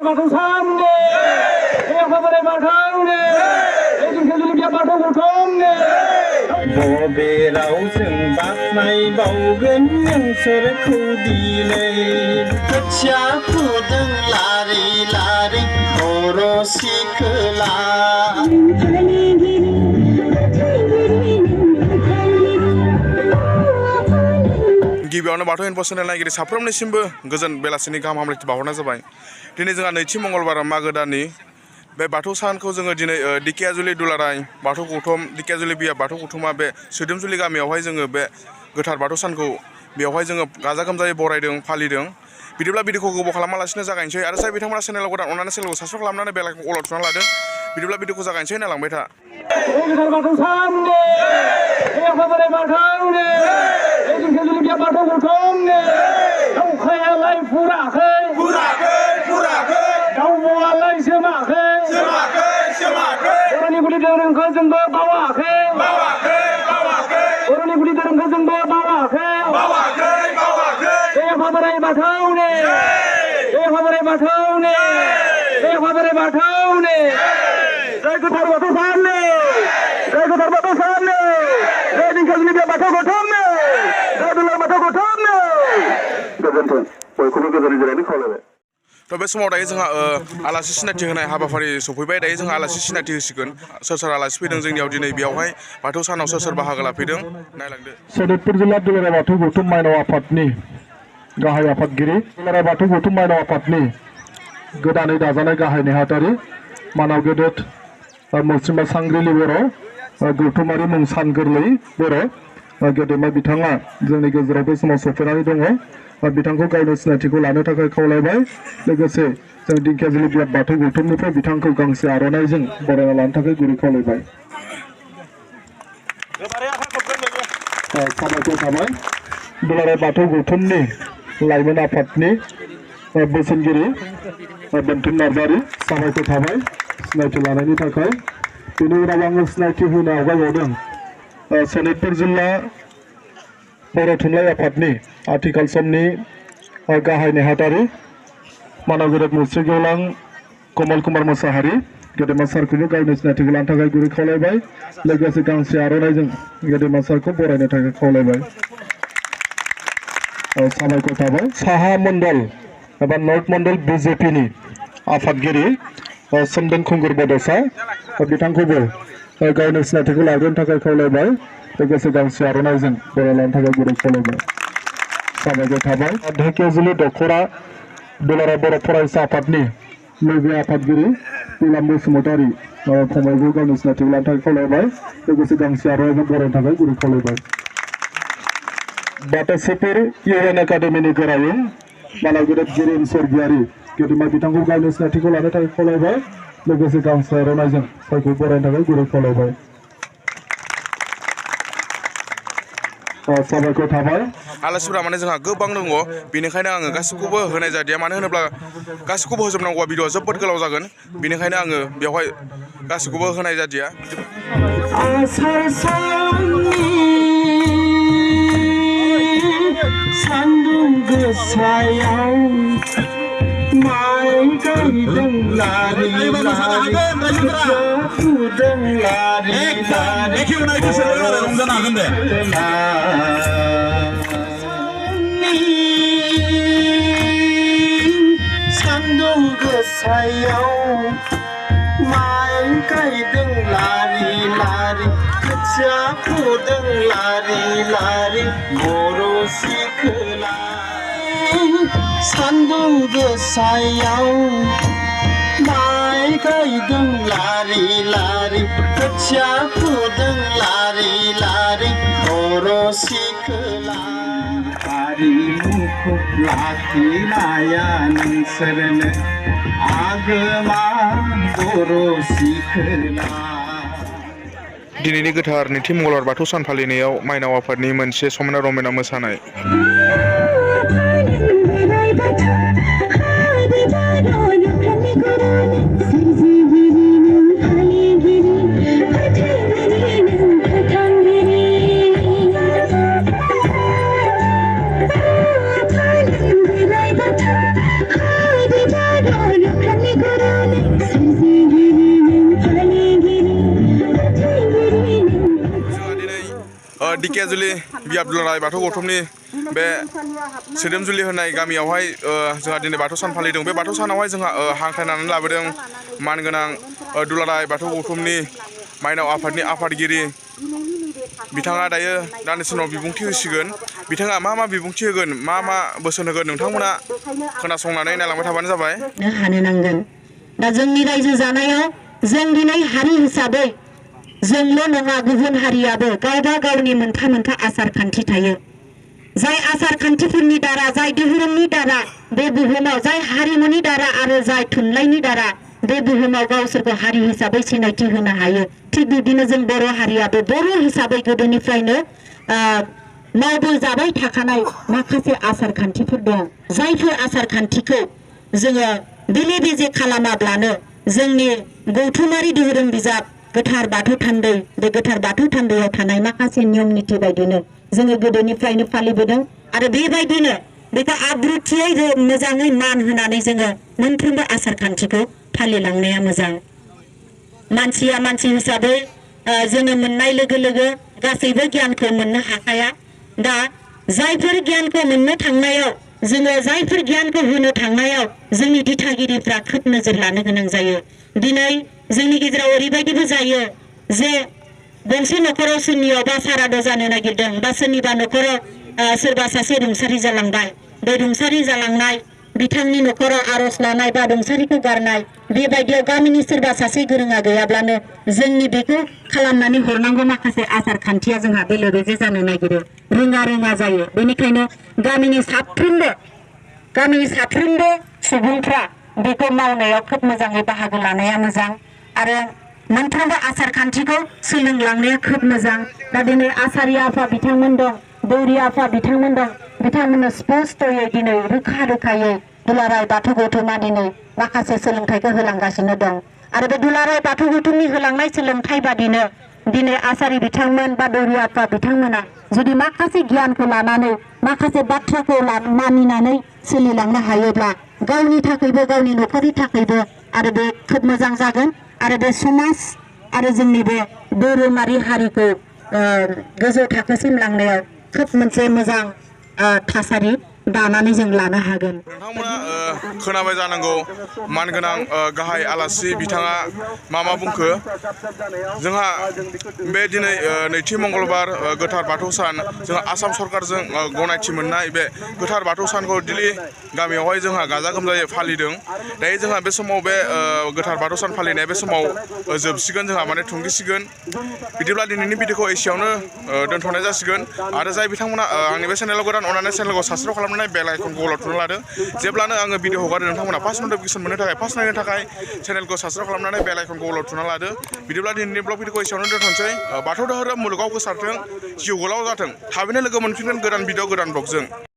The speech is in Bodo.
बाथौ साननो आफा बोराइ बाथौनो ओइदिनखालि बिया बाथौ गौथुमनो बबे रावजों बाख्नाय बावगोन नोंसोरखौ दिनै खोथिया फुदों लारि लारि बर' सिखोला गिबियावनो बाथौ इनफो चेनेल नायगिरि साफ्रोमनिसिमबो गोजोन बेलासिनि गाहाम हामलायथि बावहरनाय जाबाय। दिनै जोंहा नैथि मंगलबार मागो दाननि बे बाथौ सानखौ जोङो दिनै दिकियाजुलि दुलाराय बाथौ गौथुम दिकियाजुलि बिया बाथौ गौथुमा बे सोदोमजुलि गामियावहाय जोङो बे गोथार बाथौ सानखौ बेवहाय जोङो गाजा गोमजायै बरायदों फालिदों। बिदिब्ला भिडिअखौ गोबाव खालामालासिनो जागायनोसै आरो जाय बिथांमोना चेनेलाव गोदान अननानै चेनेलखौ साबस्क्राइब खालामनानै बेलाइखौ अल थुना लादों। बिदिब्ला भिडिअखौ जागायनोसै होनलांबाय था। गोथार बाथौ साननो आफा बोराइ बाथौनो ओइदिनखालि बिया बाथौ गौथुमनो दाउखायालाय फुराखै दाउब'आलाय सोमाखै बर'नि गुदि धोरोमखौ जोंबो बावाखै बर'नि गुदि धोरोमखौ जोंबो बावाखै आफा बोराइ बाथौनो आफा बोराइ बाथौनो आफा बोराइ बाथौनो जय गोथार बाथौ साननो जय गोथार बाथौ साननो जय दिंखियाजुलि बिया बाथौ गौथुमनो जय दुलाराय बाथौ गौथुमनो गोजोन्थों बयखौबो गोजोनै जिरायनो खावलायबाय। थ' बे समाव दायो जोंहा आलासि सिनायथि होनाय हाबाफारि सफैबाय। दायो जोंहा आलासि सिनायथि होसिगोन। सोर सोर आलासि फैदों जोंनियाव दिनै बेयावहाय बाथौ सानाव सोर सोर बाहागो लाफैदों नायलांदो। सनितपुर जिल्ला दुलाराय बाथौ गौथुम माइनाव आफादनि गाहाय आफादगिरि दुलाराय बाथौ गौथुम माइनाव आफादनि गोदानै दाजानाय गाहाय नेहाथारि मानाव गेदेर मुस्रिमा सांग्रिलि बर' गौथुमारि मुं सान गोरलै बर' गेदेमा बिथाङा जोंनि गेजेराव बे समाव सफैनानै दङ। बिथांखौ गावनि सिनायथिखौ लानो थाखाय खावलायबाय। लोगोसे जों दिंखियाजुलि बिया बाथौ गौथुमनिफ्राय बिथांखौ गांसे आर'नाइजों बरायना लानो थाखाय गुरै खावलायबाय। साबायखर थाबाय दुलाराय बाथौ गौथुमनि लाइमोन आफादनि बोसोनगिरि बेन्थन नार्जारि साबायखर थाबाय सिनायथि लानायनि थाखाय। बेनि उनाव आङो सिनायथि होनो आवगायबावदों सनितपुर जिल्ला बर' थुनलाइ आफादनि आथिखाल समनि गाहाय नेहाथारि मानाव गेदेर मुस्रि गेवलां कमल कुमार मोसाहारि गेदेमा सारखौबो गावनि सिनायथिखौ लानो थाखाय गुरै खावलायबाय। लोगोसे गांसे आर'नाइजों गेदेमा सारखौ बरायनो थाखाय खावलायबाय। साबायखर थाबाय साहा मण्डल एबा नर्थ मण्डल बिजेपिनि आफादगिरि सोमदोन खुंगुर बड'सा बिथांखौबो गावनि सिनायथिखौ लाग्रोनो थाखाय खावलायबाय। लोगोसे गांसे आर'नाइजों बरायना लानो थाखाय गुरै खावलायबाय। साबायखर थाबाय ढेकियाजुलि दख'रा दुलाराय बर' फरायसा आफादनि लोगो आफादगिरि इलाम बसुमतारि फंबायखौ गावनि सिनायथिखौ लानो थाखाय खावलायबाय। लोगोसे गांसे आर'नाइजों बरायनो थाखाय गुरै खावलायबाय। बाटासिपुर इउएन एकाडेमिनि गोरायुं मानाव गेदेर जिरिन स्वर्गियारि गेदेमा बिथांखौ गावनि सिनायथिखौ लानो थाखाय खावलायबाय। लोगोसे गांसे आर'नाइजों जायखौ बरायनो थाखाय गुरै खावलायबाय। साबायखर थाबाय आलासिफोरा माने जोंहा गोबां दङ बेनिखायनो आङो गासिखौबो होनाय जादिया। मानो होनोब्ला गासिखौबो होजोबनांगौआ भिडिअआ जोबोद गोलाव जागोन। बेनिखायनो आङो बेवहाय गासिखौबो होनाय जादिया। सान्दुं गोसायाव माइ गायदों लारि लारि खोथिया फुदों लारि लारि सान्दुं गोसायाव माइ गायदों लारि लारि खोथिया फुदों लारि लारि बर' सिखोला सान्दुं गोसायाव माइ गायदों लारि लारि खोथिया फुदों लारि लारि बर' सिखोला हारिमुखौ लाखिनाया नोंसोरनो आगोमा बर' सिखोला। दिनैनि गोथार नैथि मंगलबार बाथौ सान फालिनायाव माइनाव आफादनि मोनसे समायना रमायना मोसानाय। दिकेजुलि बियाब दुलाराय बाथौ गौथुमनि बे सोदोमजुलि होनाय गामियावहाय जोंहा दिनै बाथौ सान फालिदों। बे बाथौ सानावहाय जोंहा हांख्रायनानै लाबोदों मानगोनां दुलाराय बाथौ गौथुमनि माइनाव आफादनि आफादगिरि बिथाङा दायो दान्दिसे उनाव बिबुंथि होसिगोन। बिथाङा मा बिबुंथि होगोन, मा बोसोन होगोन, नोंथांमोना खोनासंनानै नायलांबाय थाबानो जाबाय। हानो नांगोन। दा जोंनि रायजो जानायाव जों दिनै हारि हिसाबै जोंल' नङा, गुबुन हारियाबो गावबा गावनि मोनफा मोनफा आसार खान्थि थायो। जाय आसार खान्थिफोरनि दारा, जाय धोरोमनि दारा बे बुहुमाव, जाय हारिमुनि दारा आरो जाय थुनलाइनि दारा बे बुहुमाव गावसोरखौ हारि हिसाबै सिनायथि होनो हायो। थिग बिदिनो जों बर' हारियाबो बर' हिसाबै गोदोनिफ्रायनो मावबोजाबाय थाखानाय माखासे आसार खान्थिफोर दं। जायफोर आसार खान्थिखौ जोङो बेले बेजे खालामाब्लानो जोंनि गौथुमारि धोरोम बिजाब गोथार बाथौ थान्दै, बे गोथार बाथौ थान्दैयाव थानाय माखासे नियम निथि बायदिनो जोङो गोदोनिफ्रायनो फालिबोदों आरो बेबायदिनो बेखौ आब्रुथियै मोजाङै मान होनानै जोङो मोनफ्रोमबो आसार खान्थिखौ फालिलांनाया मोजां। मानसिया मानसि हिसाबै जोङो मोननाय लोगो लोगो गासैबो गियानखौ मोननो हाखाया। दा जायफोर गियानखौ मोननो थांनायाव जोङो, जायफोर गियानखौ होनो थांनायाव जोंनि दिथागिरिफ्रा खोब नोजोर लानो गोनां जायो। दिनै जोंनि गेजेराव ओरैबायदिबो जायो जे गंसे न'खराव सोरनियावबा साराद जानो नागिरदों बा सोरनिबा न'खराव सोरबा सासे रुंसारि जालांबाय। बे रुंसारि जालांनाय बिथांनि न'खराव आर'ज लानाय बा रुंसारिखौ गारनाय, बेबायदियाव गामिनि सोरबा सासे गोरोङा गैयाब्लानो जोंनि बेखौ खालामनानै हरनांगौ माखासे आसार खान्थिया जोंहा बेले बेजे जानो नागिरो, रोङा जायो। बेनिखायनो गामिनि साफ्रोमबो सुबुंफ्रा बेखौ मावनायाव खोब मोजाङै बाहागो लानाया मोजां आरो मोनफ्रोमबो आसार खान्थिखौ सोलोंलांनाया खोब मोजां। दा दिनै आसारि आफा बिथांमोन दं, दौरि आफा बिथांमोन दं, बिथांमोननो स्पष्टयै दिनै रोखा रोखायै दुलाराय बाथौ गौथुमा दिनै माखासे सोलोंथाइखौ होलांगासिनो दं आरो बे दुलाराय बाथौ गौथुमनि होलांनाय सोलोंथाइ बादिनो दिनै आसारि बिथांमोन बा दौरि आफा बिथांमोना जुदि माखासे गियानखौ लानानै, माखासे बाथ्राखौ मानिनानै सोलिलांनो हायोब्ला गावनि थाखायबो, गावनि न'खरनि थाखायबो आरो बे खोब मोजां जागोन आरो बे समाज आरो जोंनि बे धोरोमारि हारिखौ गोजौ थाखोसिम लांनायाव खोब मोनसे मोजां थासारि दानानै जों लानो हागोन। नोंथांमोना खोनाबाय जानांगौ मानगोनां गाहाय आलासि बिथाङा मा बुंखो। जोंहा बे दिनै नैथि मंगलबार गोथार बाथौ सान, जोंहा आसाम सरकारजों गनायथि मोननाय बे गोथार बाथौ सानखौ दिल्ली गामियावहाय जोंहा गाजा गोमजायै फालिदों। दायो जोंहा बे समाव बे गोथार बाथौ सान फालिनाया बे समाव जोबसिगोन, जोंहा माने थुंगिसिगोन। बिदिब्ला दिनैनि भिडिअखौ एसेयावनो दोनथ'नाय जासिगोन आरो जाय बिथांमोना आंनि बे चेनेलाव गोदान, अननानै चेनेलखौ साबस्क्राइब खालामनानै बेल आइकनखौ अल थुना लादों। जेब्लानो आङो भिडिअ हगारो नोंथांमोना फार्स्ट नटिफिकेसन मोननो थाखाय, फार्स्ट नायनो थाखाय चेनेलखौ साबस्क्राइब खालामनानै बेल आइकनखौ अल थुना लादो। बिदिब्ला दिनैनि ब्लग भिडिअखौ एसेयावनो दोनथ'नोसै। बाथौ धोरोम मुलुगाव गोसारथों, जिउ गोलाव जाथों। थाबैनो लोगो मोनफिनगोन गोदान भिडिअ गोदान ब्लगजों।